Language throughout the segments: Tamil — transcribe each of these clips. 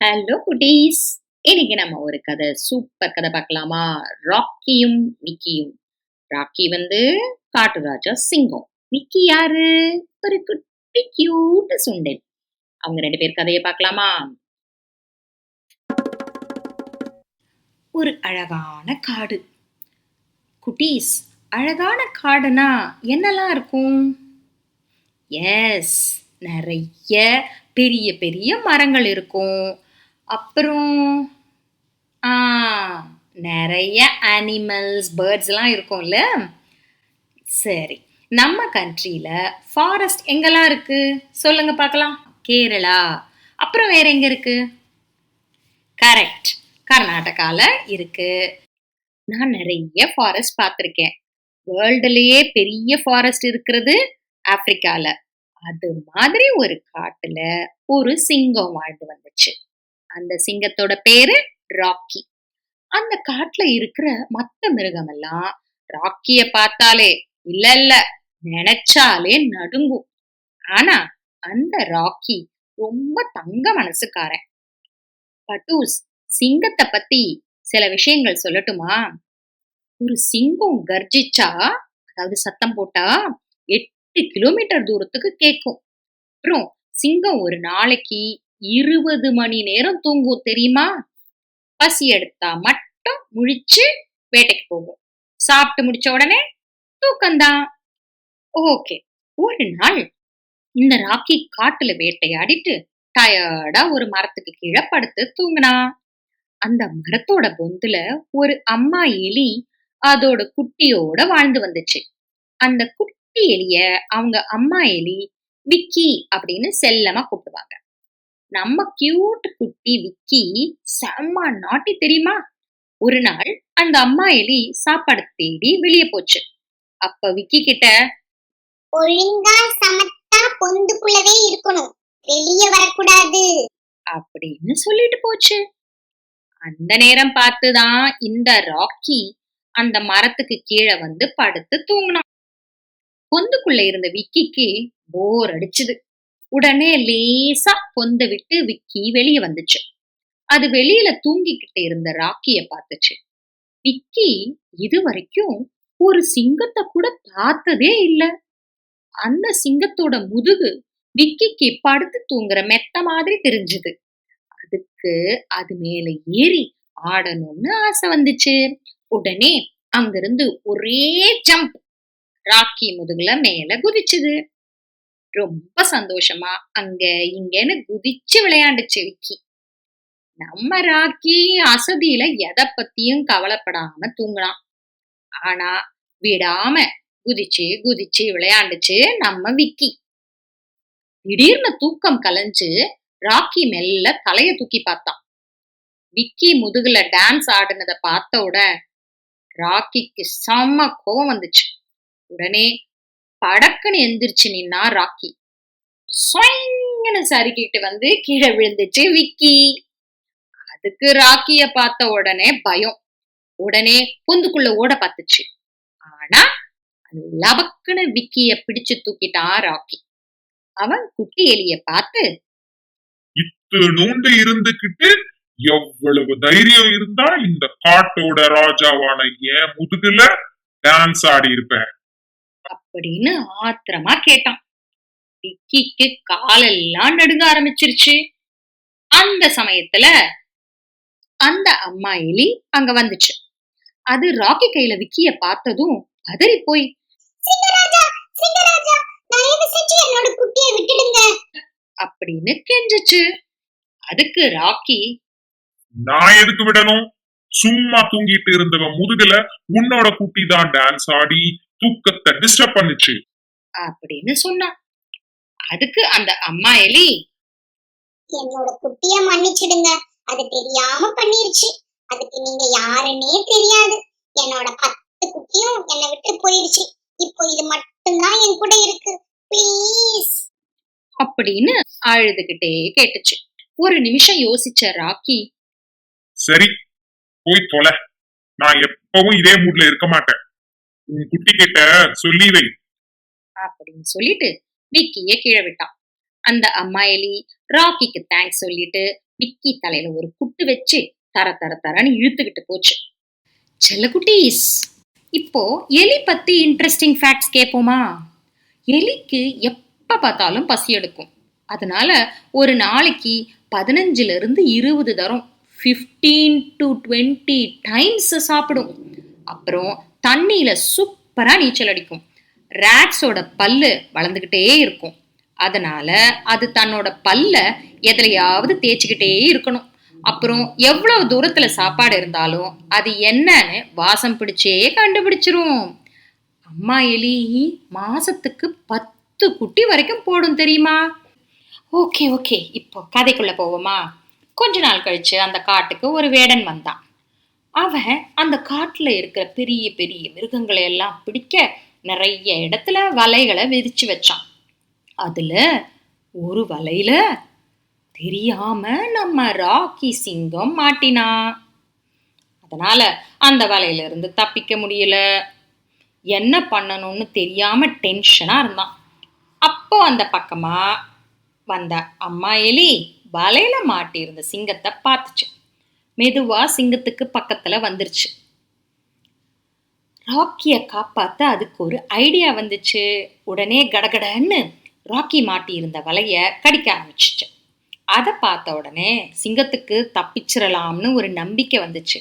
ஹலோ குட்டீஸ். இன்னைக்கு நம்ம ஒரு கதை, சூப்பர் கதை பார்க்கலாமா? ராக்கியும் விக்கியும். ராக்கி காட்டு ராஜா சிங்கம். விக்கி யாரு? ஒரு குட்டி கியூட் சுண்டல். அவங்க 2 பேர் கதையை பார்க்கலாமா? ஒரு அழகான காடு. குட்டீஸ், அழகான காடுனா என்னெல்லாம் இருக்கும்? எஸ், நிறைய பெரிய பெரிய மரங்கள் இருக்கும். அப்புறம் நிறைய அனிமல்ஸ், பேர்ட்ஸ் எல்லாம் இருக்கும்ல. சரி, நம்ம கண்ட்ரியில ஃபாரஸ்ட் எங்கெல்லாம் இருக்கு சொல்லுங்க பார்க்கலாம். கேரளா. அப்புறம் வேற எங்க இருக்கு? கரெக்ட், கர்நாடகால இருக்கு. நான் நிறைய ஃபாரஸ்ட் பார்த்திருக்கேன். வேர்ல்டுலயே பெரிய ஃபாரஸ்ட் இருக்கிறது ஆப்பிரிக்கால. அது மாதிரி ஒரு காட்டுல ஒரு சிங்கம் வாழ்ந்து வந்துச்சு. அந்த சிங்கத்தோட பேரு ராக்கி. அந்த காட்டுல இருக்கிற மத்த மிருகம் எல்லாம் ராக்கிய பார்த்தாலே இல்ல நினைச்சாலே நடுங்கும். ஆனா அந்த ராக்கி ரொம்ப தங்க மனசுக்காரன். பட்டூஸ், சிங்கத்தை பத்தி சில விஷயங்கள் சொல்லட்டுமா? ஒரு சிங்கம் கர்ஜிச்சா, அதாவது சத்தம் போட்டா 8 கிலோமீட்டர் தூரத்துக்கு கேட்கும். அப்புறம் சிங்கம் ஒரு நாளைக்கு 20 மணி நேரம் தூங்கும் தெரியுமா? பசி எடுத்தா மட்டும் முழிச்சு வேட்டைக்கு போகும். சாப்பிட்டு முடிச்ச உடனே தூக்கம்தான். ஓகே, ஒரு நாள் இந்த ராக்கி காட்டுல வேட்டையாடிட்டு டயர்டா ஒரு மரத்துக்கு கீழே படுத்து தூங்கினா. அந்த மரத்தோட பொந்துல ஒரு அம்மா எலி அதோட குட்டியோட வாழ்ந்து வந்துச்சு. அந்த குட்டி எலிய அவங்க அம்மா எலி விக்கி அப்படின்னு செல்லமா கூப்பிடுவாங்க. நம்ம கியூட் குட்டி விக்கி செம்ம நாட்டி தெரியுமா? ஒரு நாள் அந்த அம்மா எலி சாப்பாடு தேடி வெளியே போச்சு. அப்ப விக்கி கிட்ட, ஒழுங்கா சமத்தா பொந்துக்குள்ளவே இருக்கணும், வெளியே வரக்கூடாது அப்படின்னு சொல்லிட்டு போச்சு. அந்த நேரம் பார்த்துதான் இந்த ராக்கி அந்த மரத்துக்கு கீழே படுத்து தூங்கினான். பொந்துக்குள்ள இருந்த விக்கிக்கு போர் அடிச்சுது. உடனே லேசா பொந்த விட்டு விக்கி வெளியே வந்துச்சு. அது வெளியில தூங்கிக்கிட்டு இருந்த ராக்கிய பார்த்துச்சு. விக்கி இது வரைக்கும் ஒரு சிங்கத்தை கூட பார்த்ததே இல்ல. அந்த சிங்கத்தோட முதுகு விக்கிக்கு படுத்து தூங்குற மெத்த மாதிரி தெரிஞ்சுது. அதுக்கு அது மேல ஏறி ஆடணும்னு ஆசை வந்துச்சு. உடனே அங்கிருந்து ஒரே ஜம்ப் ராக்கி முதுகுல மேல குதிச்சுது. ரொம்ப சந்தோஷமா அங்க இங்கன்னு குதிச்சு விளையாண்டுச்சு விக்கி. நம்ம ராக்கி அசதியில எதை பத்தியும் கவலைப்படாம தூங்கலாம். ஆனா விடாம குதிச்சு குதிச்சு விளையாண்டுச்சு நம்ம விக்கி. திடீர்னு தூக்கம் கலைஞ்சு ராக்கி மெல்ல தலைய தூக்கி பார்த்தான். விக்கி முதுகுல டான்ஸ் ஆடுனத பார்த்தோட ராக்கிக்கு செம்ம கோவம் வந்துச்சு. உடனே படக்குன்னு எந்திரிச்சு நின்னா ராக்கி. சொய்ன்னு சரிக்கிட்டு கீழே விழுந்துச்சு விக்கி. அதுக்கு ராக்கிய பார்த்த உடனே பயம். உடனே பொந்துக்குள்ள ஓட பார்த்துச்சு. ஆனா லபக்குன்னு விக்கிய பிடிச்சு தூக்கிட்டான் ராக்கி. அவன் குட்டி எலிய பார்த்து, இத்தனோண்டு இருந்துகிட்டு எவ்வளவு தைரியம் இருந்தா இந்த காட்டோட ராஜாவான என் முதுகுல டான்ஸ் ஆடி இருப்பேன் அப்படின்னு ஆத்திரமா கேட்டான். விக்கிக்கு காலெல்லாம் நடுங்க ஆரம்பிச்சிருச்சு. அந்த சமயத்துல அந்த அம்மா எலி அங்க வந்துச்சு. அது ராக்கி கையில விக்கிய பார்த்ததும் பதறி போய், அப்படின்னு கெஞ்சிச்சு. அதுக்கு ராக்கி, நான் எதுக்கு விடணும்? சும்மா தூங்கிட்டு இருந்தவன் முதுகுல உன்னோட குட்டி தான் டான்ஸ் ஆடி தூக்கத்தை டிஸ்டர்ப் பண்ணுச்சு அப்படின்னு சொன்னான். அதுக்கு அந்த அம்மா எலி, என்னோட குட்டிய மன்னிச்சிடுங்க, அது தெரியாம பண்ணிருச்சு. அதுக்கு நீங்க யாருன்னே தெரியாது. என்னோட 10 குட்டியும் என்னை விட்டு போயிடுச்சு. இப்போ இது மட்டும்தான் என் கூட இருக்கு, ப்ளீஸ் அப்படின்னு அழுதுகிட்டே கேட்டுச்சு. ஒரு நிமிஷம் யோசிச்ச ராக்கி, சரி போய் தொலை, நான் எப்பவும் இதே மூட்ல இருக்க மாட்டேன், உன் குட்டி கிட்ட சொல்லி வை அப்படின்னு சொல்லிட்டு விக்கிய கீழே விட்டான். அந்த அம்மா எலி ராக்கிக்கு தேங்க்ஸ் சொல்லிட்டு விக்கி தலையில ஒரு குட்டு வச்சு தர தர தரன்னு இழுத்துக்கிட்டு போச்சு. செல்லக்குட்டீஸ், இப்போ எலி பத்தி இன்ட்ரெஸ்டிங் ஃபேக்ட்ஸ் கேட்போமா? எலிக்கு எப்ப பார்த்தாலும் பசி எடுக்கும். அதனால ஒரு நாளைக்கு 15 to 20 தரம் 15 to 20 டைம்ஸ் சாப்பிடும். அப்புறம் தண்ணியில சூப்பரா நீச்சல் அடிக்கும். ராட்ஸோட பல்லு வளர்ந்துகிட்டே இருக்கும். அதனால அது தன்னோட பல்ல எதுலையாவது தேய்ச்சிக்கிட்டே இருக்கணும். அப்புறம் எவ்வளவு தூரத்துல சாப்பாடு இருந்தாலும் அது என்னன்னு வாசம் பிடிச்சே கண்டுபிடிச்சிரும். அம்மா எலி மாசத்துக்கு 10 குட்டி வரைக்கும் போடும் தெரியுமா? ஓகே ஓகே, இப்போ கதைக்குள்ள போவோமா? கொஞ்ச நாள் கழிச்சு அந்த காட்டுக்கு ஒரு வேடன் வந்தான். அவன் அந்த காட்டுல இருக்கிற பெரிய பெரிய மிருகங்களை எல்லாம் பிடிக்க நிறைய இடத்துல வலைகளை விரிச்சு வச்சான். அதுல ஒரு வலையில தெரியாம நம்ம ராக்கி சிங்கம் மாட்டினா. அதனால அந்த வலையில இருந்து தப்பிக்க முடியல. என்ன பண்ணணும்னு தெரியாம டென்ஷனா இருந்தான். அப்போ அந்த பக்கமா வந்த அம்மா எலி வலையில மாட்டி இருந்த சிங்கத்தை பார்த்துச்சு. மெதுவா சிங்கத்துக்கு பக்கத்துல வந்துருச்சு. ராக்கிய காப்பாத்த அதுக்கு ஒரு ஐடியா வந்துச்சு. உடனே கடகடன்னு ராக்கி மாட்டி இருந்த வலைய கடிக்க ஆரம்பிச்சிச்சு. அதை பார்த்த உடனே சிங்கத்துக்கு தப்பிச்சிடலாம்னு ஒரு நம்பிக்கை வந்துச்சு.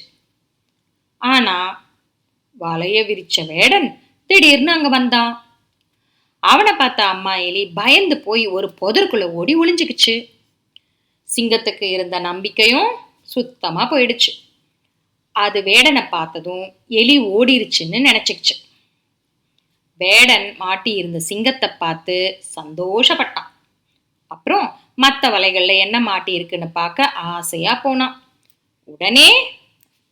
ஆனா வலைய விரிச்ச வேடன் திடீர்னு அங்க வந்தான். அவனை பார்த்த அம்மா எலி பயந்து போய் ஒரு புதருக்குள்ள ஓடி ஒளிஞ்சுக்குச்சு. சிங்கத்துக்கு இருந்த நம்பிக்கையும் சுத்தமா போயிடுச்சு. அது வேடனை பார்த்ததும் எலி ஓடிருச்சுன்னு நினைச்சுக்கிச்சு. வேடன் மாட்டி இருந்த சிங்கத்தை பார்த்து சந்தோஷப்பட்டான். அப்புறம் மற்ற வலைகள்ல என்ன மாட்டி இருக்குன்னு பார்க்க ஆசையா போனான். உடனே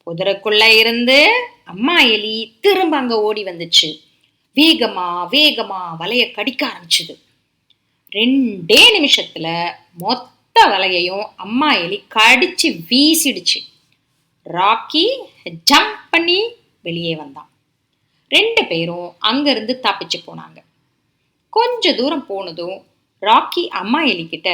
புதருக்குள்ள இருந்து அம்மா எலி திரும்ப அங்க ஓடி வந்துச்சு. வேகமா வேகமா வலைய கடிக்க ஆரம்பிச்சுது. 2 நிமிஷத்துல மொத்த வலையையும் அம்மா எலி கடிச்சு வீசிடுச்சு. ராக்கி ஜம்ப் பண்ணி வெளியே வந்தான். 2 பேரும் அங்கிருந்து தப்பிச்சு போனாங்க. கொஞ்ச தூரம் போனதும் ராக்கி அம்மா எலி கிட்ட,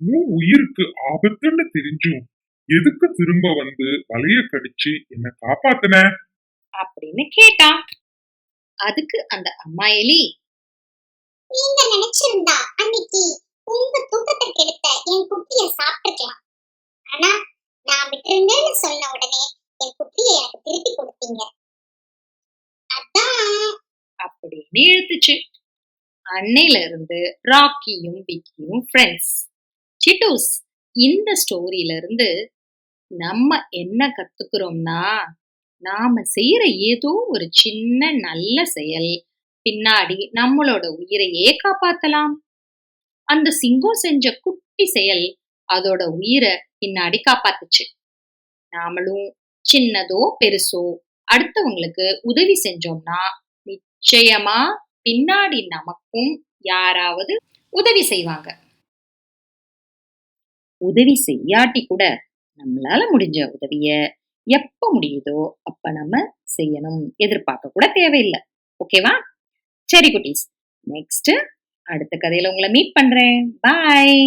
உன் உயிருக்கு ஆபத்துன்னு தெரிஞ்சும் எதுக்கு திரும்ப வந்து வலைய கடிச்சு என்ன காப்பாத்துன அப்படின்னு கேட்டான். அதுக்கு அந்த அம்மா எலி, நீங்க நினைச்சிருந்தா அன்னைக்கு உங்க தூக்கத்தை கெடுத்த என் குட்டிய சாப்பிட்டுக்கலாம். ஆனா நான் விட்டுருந்தேன்னு சொன்ன உடனே என் குட்டியை எனக்கு திருப்பி கொடுத்தீங்க. அதான் அப்படின்னு இழுத்துச்சு. அன்னையில இருந்து ராக்கியும் விக்கியும் ஃப்ரெண்ட்ஸ். சிட்டூஸ், இந்த ஸ்டோரியில இருந்து நம்ம என்ன கத்துக்கிறோம்னா, நாம செய்யற ஏதோ ஒரு சின்ன நல்ல செயல் பின்னாடி நம்மளோட உயிரையே காப்பாத்தலாம். அந்த சிங்கம் செஞ்ச குட்டி செயல் அதோட உயிரை பின்னாடி காப்பாத்துச்சு. நாமளும் சின்னதோ பெருசோ அடுத்தவங்களுக்கு உதவி செஞ்சோம்னா நிச்சயமா பின்னாடி நமக்கும் யாராவது உதவி செய்வாங்க. உதவி செய்யாட்டி கூட நம்மளால முடிஞ்ச உதவிய எப்ப முடியுதோ அப்ப நம்ம செய்யணும். எதிர்பார்க்க கூட தேவையில்லை. ஓகேவா? சரி குட்டீஸ், நெக்ஸ்ட் அடுத்த கதையில உங்களை மீட் பண்றேன். பாய்.